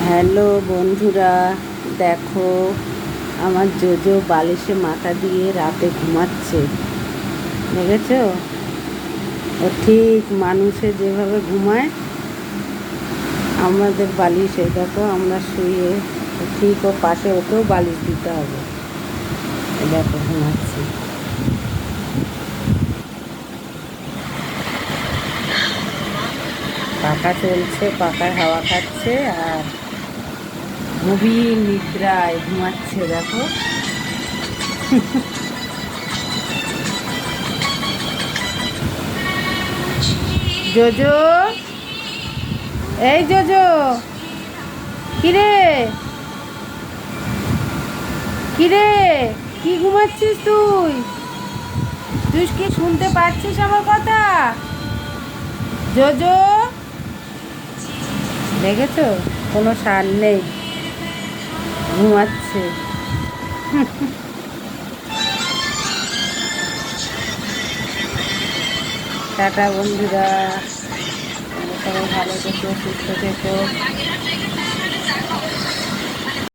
Hello বন্ধুরা, দেখো আমার জোজো বালিশে মাথা দিয়ে রাতে ঘুমাচ্ছে। দেখেছো? ও ঠিক মানুষে যেভাবে ঘুমায় আমাদের বালিশে, দেখো আমরা শুয়ে ঠিক ও পাশে ওকেও বালিশ দিতে হবে। দেখো ঘুমাচ্ছে। পাখা চলছে, পাখার হাওয়া খাচ্ছে আর গভীর নিদ্রায় ঘুমাচ্ছে। দেখো জোজো, এই জোজো, কিরে কিরে, কি ঘুমাচ্ছিস তুই? তুই কি শুনতে পাচ্ছিস আমার কথা? জোজো, দেখেছো কোনো সার নেই, ঘুমাচ্ছে। টাটা বন্ধুরা, তোমরা সবাই ভালো থেকো, সুস্থ থেকো।